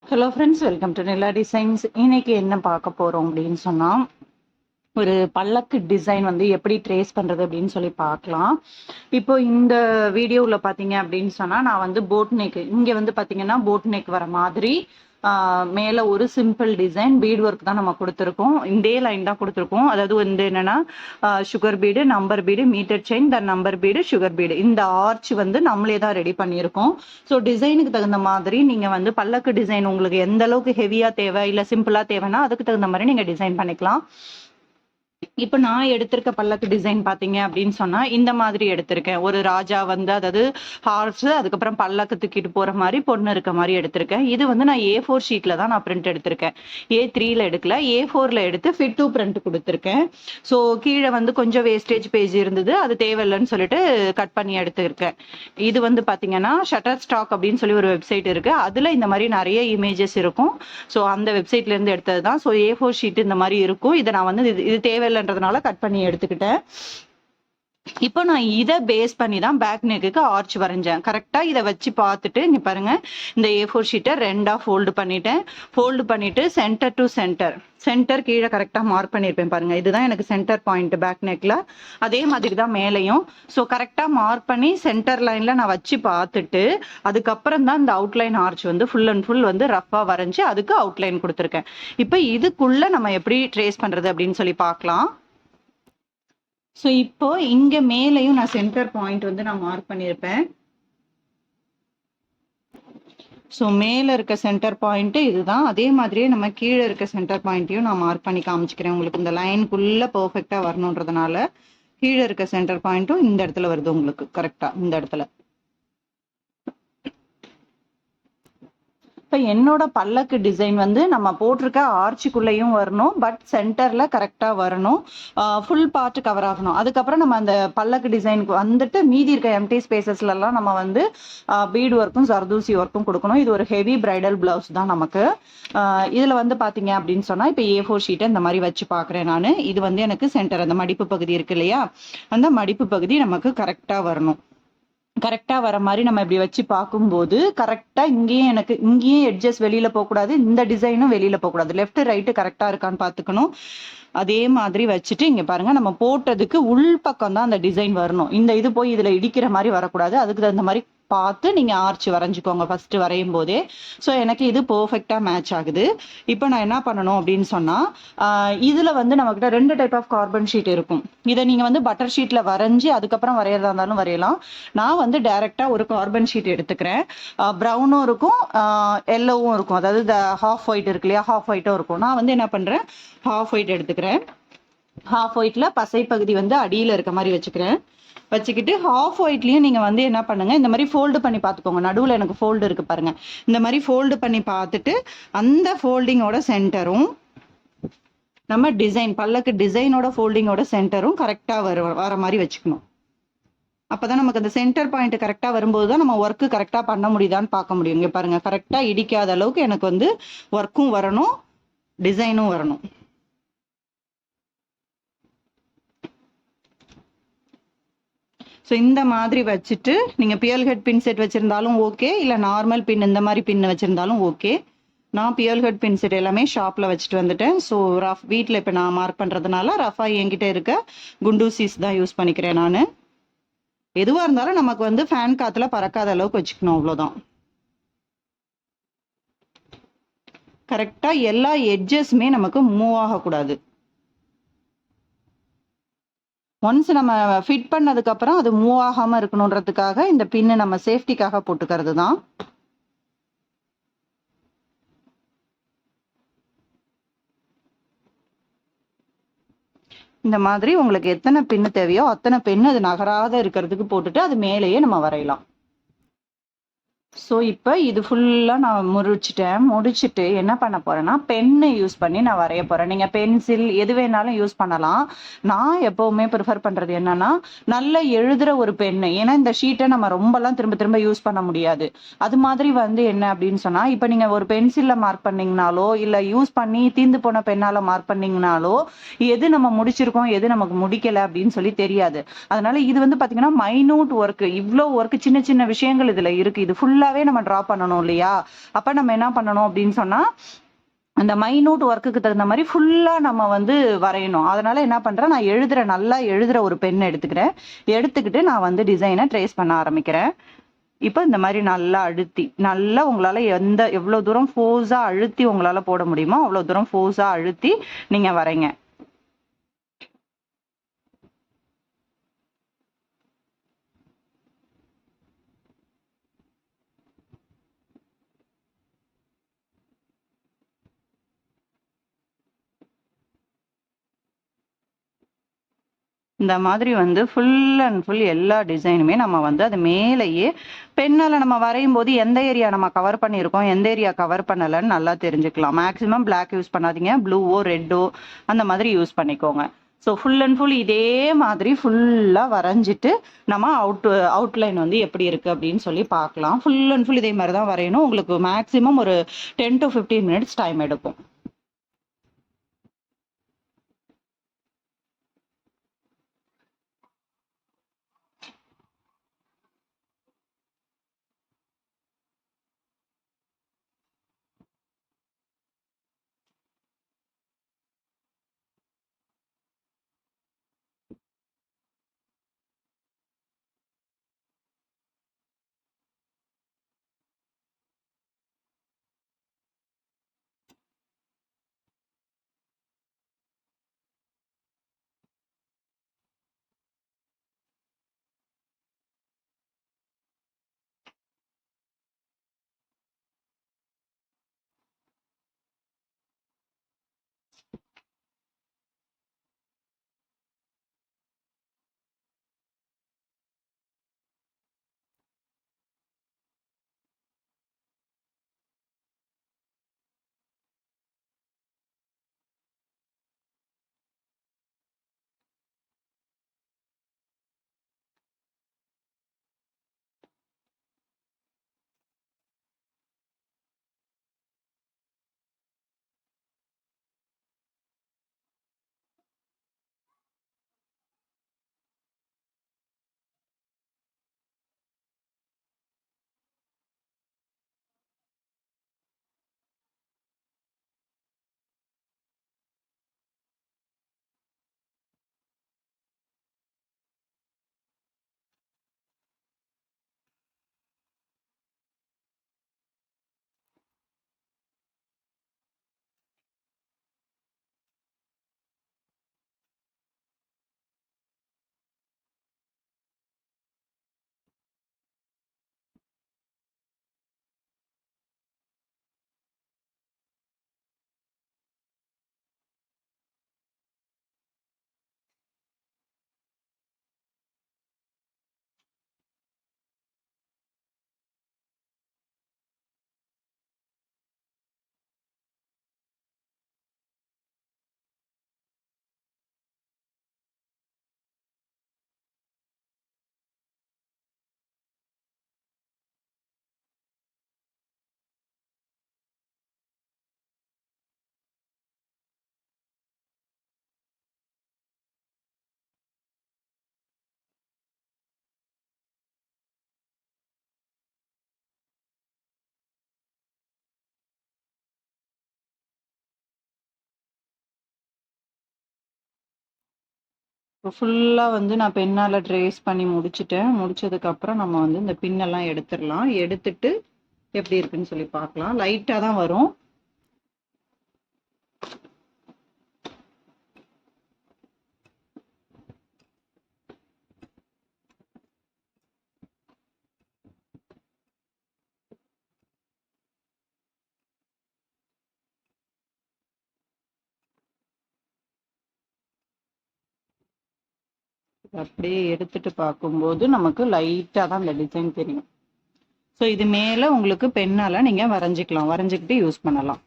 Hello friends, welcome to Nila designs. இன்னைக்கு என்ன பார்க்க போறோம் அப்படின்னு சொன்னா, ஒரு பல்லக்கு டிசைன் வந்து எப்படி ட்ரேஸ் பண்றது அப்படின்னு சொல்லி பார்க்கலாம். இப்போ இந்த வீடியோவில் பார்த்தீங்க அப்படின்னு சொன்னா, நான் வந்து போட் நெக் இங்க வந்து பார்த்தீங்கன்னா போட் நெக் வர மாதிரி மேல ஒரு சிம்பிள் டிசைன் பீட் ஒர்க் தான் நம்ம கொடுத்துருக்கோம். இதே லைன் தான் கொடுத்துருக்கோம். அதாவது வந்து என்னன்னா சுகர் பீடு, நம்பர் பீடு, மீட்டர் செயின், த நம்பர் பீடு, சுகர் பீடு, இந்த ஆர்ச் வந்து நம்மளே தான் ரெடி பண்ணியிருக்கோம். ஸோ டிசைனுக்கு தகுந்த மாதிரி நீங்க வந்து பல்லக்கு டிசைன் உங்களுக்கு எந்த அளவுக்கு ஹெவியா தேவை இல்ல சிம்பிளா தேவைன்னா அதுக்கு தகுந்த மாதிரி நீங்க டிசைன் பண்ணிக்கலாம். இப்ப நான் எடுத்திருக்க பல்லக்கு டிசைன் பாத்தீங்க அப்படின்னு சொன்னா இந்த மாதிரி எடுத்திருக்கேன். ஒரு ராஜா வந்து அதாவது ஹார்ஸ், அதுக்கப்புறம் பல்லக்கு தூக்கிட்டு போற மாதிரி பொண்ணு இருக்க மாதிரி எடுத்திருக்கேன். இது வந்து நான் A4 ஷீட்ல தான் நான் பிரிண்ட் எடுத்திருக்கேன். A3ல எடுக்கல, A4ல எடுத்து ஃபிட் டு பிரிண்ட் கொடுத்திருக்கேன். ஸோ கீழே வந்து கொஞ்சம் வேஸ்டேஜ் பேஜ் இருந்தது, அது தேவையில்லைன்னு சொல்லிட்டு கட் பண்ணி எடுத்திருக்கேன். இது வந்து பாத்தீங்கன்னா ஷட்டர் ஸ்டாக் அப்படின்னு சொல்லி ஒரு வெப்சைட் இருக்கு. அதுல இந்த மாதிரி நிறைய இமேஜஸ் இருக்கும். ஸோ அந்த வெப்சைட்ல இருந்து எடுத்தது தான். ஸோ A4 ஷீட் இந்த மாதிரி இருக்கும். இதை நான் வந்து இது தேவையில்லைன்றதுனால கட் பண்ணி எடுத்துக்கிட்டேன். இப்போ நான் இதை பேஸ் பண்ணி தான் பேக் நெக்குக்கு ஆர்ச் வரைஞ்சேன். கரெக்டா இதை வச்சு பார்த்துட்டு இங்க பாருங்க, இந்த A4 ஷீட்டை ரெண்டா ஃபோல்டு பண்ணிட்டேன். ஃபோல்டு பண்ணிட்டு சென்டர் டு சென்டர் கீழே கரெக்டா மார்க் பண்ணியிருப்பேன் பாருங்க. இதுதான் எனக்கு சென்டர் பாயிண்ட் பேக் நெக்ல. அதே மாதிரி தான் மேலையும். ஸோ கரெக்டா மார்க் பண்ணி சென்டர் லைன்ல நான் வச்சு பார்த்துட்டு அதுக்கப்புறம் தான் இந்த அவுட்லைன் ஆர்ச் வந்து ஃபுல் அண்ட் ஃபுல் வந்து ரஃபா வரைஞ்சு அதுக்கு அவுட்லைன் கொடுத்துருக்கேன். இப்போ இதுக்குள்ள நம்ம எப்படி ட்ரேஸ் பண்றது அப்படின்னு சொல்லி பார்க்கலாம். ஸோ இப்போ இங்க மேலையும் நான் சென்டர் பாயிண்ட் வந்து நான் மார்க் பண்ணியிருப்பேன். ஸோ மேல இருக்க சென்டர் பாயிண்ட் இதுதான். அதே மாதிரியே நம்ம கீழே இருக்க சென்டர் பாயிண்ட்டையும் நான் மார்க் பண்ணி காமிச்சுக்கிறேன். உங்களுக்கு இந்த லைனுக்குள்ள பெர்ஃபெக்டா வரணுன்றதுனால கீழே இருக்க சென்டர் பாயிண்ட்டும் இந்த இடத்துல வருது உங்களுக்கு கரெக்டா இந்த இடத்துல. இப்போ என்னோட பல்லக்கு டிசைன் வந்து நம்ம போட்டிருக்க ஆர்ச்சுக்குள்ளேயும் வரணும், பட் சென்டர்ல கரெக்டா வரணும், ஃபுல் பார்ட் கவர் ஆகணும். அதுக்கப்புறம் நம்ம அந்த பல்லக்கு டிசைனுக்கு வந்துட்டு மீதி இருக்க எம்டி ஸ்பேசஸ்ல எல்லாம் நம்ம வந்து பீட் ஒர்க்கும் சர்தூசி ஒர்க்கும் கொடுக்கணும். இது ஒரு ஹெவி பிரைடல் பிளவுஸ் தான் நமக்கு. இதுல வந்து பாத்தீங்க அப்படின்னு சொன்னா இப்போ A4 ஷீட்டை இந்த மாதிரி வச்சு பாக்குறேன் நான். இது வந்து எனக்கு சென்டர் அந்த மடிப்பு பகுதி இருக்கு இல்லையா, அந்த மடிப்பு பகுதி நமக்கு கரெக்டா வரணும். கரெக்டா வர மாதிரி நம்ம இப்படி வச்சு பார்க்கும்போது கரெக்டா இங்கேயும் எட்ஜஸ் வெளியில போகக்கூடாது, இந்த டிசைனும் வெளியில போகக்கூடாது, லெஃப்ட் ரைட்டு கரெக்டா இருக்கான்னு பாத்துக்கணும். அதே மாதிரி வச்சுட்டு இங்க பாருங்க, நம்ம போட்டதுக்கு உள் பக்கம் தான் அந்த டிசைன் வரணும். இந்த இது போய் இதுல இடிக்கிற மாதிரி வரக்கூடாது. அதுக்கு தகுந்த மாதிரி பார்த்து நீங்க ஆர்ச் வரைஞ்சுக்கோங்க ஃபர்ஸ்ட் வரையும் போதே. ஸோ எனக்கு இது பெர்ஃபெக்டா மேட்ச் ஆகுது. இப்போ நான் என்ன பண்ணணும் அப்படின்னு சொன்னா, இதுல வந்து நம்ம கிட்ட 2 டைப் ஆஃப் கார்பன் ஷீட் இருக்கும். இதை நீங்க வந்து பட்டர் ஷீட்ல வரைஞ்சி அதுக்கப்புறம் வரையறதா இருந்தாலும் வரையலாம். நான் வந்து டைரக்டா ஒரு கார்பன் ஷீட் எடுத்துக்கிறேன். ப்ரௌனும் இருக்கும், எல்லோவும் இருக்கும். அதாவது இந்த ஹாஃப் ஒயிட் இருக்கு இல்லையா, ஹாஃப் ஒயிட்டும் இருக்கும். நான் வந்து என்ன பண்றேன், ஹாஃப் ஒயிட் எடுத்துக்கிறேன். ஹாஃப் ஒயிட்ல பசை பகுதி வந்து அடியில இருக்க மாதிரி வச்சுக்கிறேன். வச்சுக்கிட்டு ஹாஃப் ஒயிட்லயும் நீங்க வந்து என்ன பண்ணுங்க, இந்த மாதிரி ஃபோல்டு பண்ணி பார்த்துக்கோங்க. நடுவில் எனக்கு ஃபோல்டு இருக்கு பாருங்க. இந்த மாதிரி ஃபோல்டு பண்ணி பார்த்துட்டு அந்த ஃபோல்டிங்கோட சென்டரும் நம்ம டிசைன் பல்லக்கு டிசைனோட ஃபோல்டிங்கோட சென்டரும் கரெக்டா வர மாதிரி வச்சுக்கணும். அப்பதான் நமக்கு அந்த சென்டர் பாயிண்ட் கரெக்டா வரும்போது தான் நம்ம ஒர்க்கு கரெக்டா பண்ண முடியுதான்னு பார்க்க முடியும். இங்க பாருங்க, கரெக்டா இடிக்காத அளவுக்கு எனக்கு வந்து ஒர்க்கும் வரணும், டிசைனும் வரணும். ஸோ இந்த மாதிரி வச்சுட்டு நீங்கள் பியல் ஹெட் பின் செட் வச்சுருந்தாலும் ஓகே, இல்லை நார்மல் பின் இந்த மாதிரி பின் வச்சுருந்தாலும் ஓகே. நான் பியல் ஹெட் பின் செட் எல்லாமே ஷாப்பில் வச்சுட்டு வந்துட்டேன். ஸோ ரஃப் வீட்டில் இப்போ நான் மார்க் பண்ணுறதுனால ரஃபாக என்கிட்ட இருக்க குண்டூசிஸ் தான் யூஸ் பண்ணிக்கிறேன் நான். எதுவாக இருந்தாலும் நமக்கு வந்து ஃபேன் காற்றுல பறக்காத அளவுக்கு வச்சுக்கணும், அவ்வளோதான். கரெக்டாக எல்லா எட்ஜஸுமே நமக்கு மூவ் ஆகக்கூடாது. ஒன்ஸ் நம்ம ஃபிட் பண்ணதுக்கு அப்புறம் அது மூவ் ஆகாம இருக்கணும்ன்றதுக்காக இந்த பின்னு நம்ம சேஃப்டிக்காக போட்டுக்கிறது தான். இந்த மாதிரி உங்களுக்கு எத்தனை பின்னு தேவையோ அத்தனை பின்னு அது நகராத இருக்கிறதுக்கு போட்டுட்டு அது மேலேயே நம்ம வரையலாம். ஸோ இப்போ இது ஃபுல்லாக நான் முடிச்சுட்டு என்ன பண்ண போறேன்னா பென்னை யூஸ் பண்ணி நான் வரைய போறேன். நீங்கள் பென்சில் எது வேணாலும் யூஸ் பண்ணலாம். நான் எப்பவுமே ப்ரிஃபர் பண்ணுறது என்னன்னா நல்ல எழுதுகிற ஒரு பென்னு. ஏன்னா இந்த ஷீட்டை நம்ம ரொம்பலாம் திரும்ப திரும்ப யூஸ் பண்ண முடியாது. அது மாதிரி வந்து என்ன அப்படின்னு சொன்னால், இப்போ நீங்கள் ஒரு பென்சிலில் மார்க் பண்ணிங்கனாலோ இல்லை யூஸ் பண்ணி தீந்து போன பெண்ணால் மார்க் பண்ணிங்கனாலோ எது நம்ம முடிச்சிருக்கோம் எது நமக்கு முடிக்கலை அப்படின்னு சொல்லி தெரியாது. அதனால இது வந்து பார்த்தீங்கன்னா மைனூட் ஒர்க், இவ்வளோ ஒர்க், சின்ன சின்ன விஷயங்கள் இதில் இருக்குது. இது ஃபுல்லாக ஃபுல்லாவே நம்ம டிரா பண்ணணும் இல்லையா? அப்ப நம்ம என்ன பண்ணணும் அப்படின்னு சொன்னா அந்த மைனூட் ஒர்க்குக்கு தகுந்த மாதிரி ஃபுல்லா நம்ம வந்து வரையணும். அதனால என்ன பண்றேன், நான் நல்லா எழுதுற ஒரு பென் எடுத்துக்கிறேன். எடுத்துக்கிட்டு நான் வந்து டிசைனை ட்ரேஸ் பண்ண ஆரம்பிக்கிறேன். இப்போ இந்த மாதிரி நல்லா அழுத்தி, நல்லா உங்களால எவ்வளவு தூரம் ஃபோர்ஸா அழுத்தி உங்களால போட முடியுமோ அவ்வளவு தூரம் ஃபோர்ஸா அழுத்தி நீங்க வரைங்க. இந்த மாதிரி வந்து ஃபுல் அண்ட் ஃபுல் எல்லா டிசைனுமே நம்ம வந்து அது மேலேயே பெண்ணால் நம்ம வரையும் போது எந்த ஏரியா நம்ம கவர் பண்ணியிருக்கோம், எந்த ஏரியா கவர் பண்ணலைன்னு நல்லா தெரிஞ்சுக்கலாம். மேக்ஸிமம் பிளாக் யூஸ் பண்ணாதீங்க, ப்ளூவோ ரெட்டோ அந்த மாதிரி யூஸ் பண்ணிக்கோங்க. ஸோ ஃபுல் அண்ட் ஃபுல் இதே மாதிரி ஃபுல்லாக வரைஞ்சிட்டு நம்ம அவுட்லைன் வந்து எப்படி இருக்குது அப்படின்னு சொல்லி பார்க்கலாம். ஃபுல் அண்ட் ஃபுல் இதே மாதிரி தான் வரையணும். உங்களுக்கு மேக்ஸிமம் ஒரு 10 to 15 minutes டைம் எடுக்கும். ஃபுல்லாக வந்து நான் பெண்ணால் ட்ரேஸ் பண்ணி முடிச்சுட்டேன். முடிச்சதுக்கப்புறம் நம்ம வந்து இந்த பின்னெல்லாம் எடுத்துடலாம். எடுத்துட்டு எப்படி இருக்குன்னு சொல்லி பார்க்கலாம். லைட்டாக தான் வரும். அப்படியே எடுத்துட்டு பார்க்கும்போது நமக்கு லைட்டாக தான் இந்த டிசைன் தெரியும். ஸோ இது மேலே உங்களுக்கு பெண்ணால் நீங்கள் வரைஞ்சிக்கலாம், வரைஞ்சிக்கிட்டு யூஸ் பண்ணலாம்.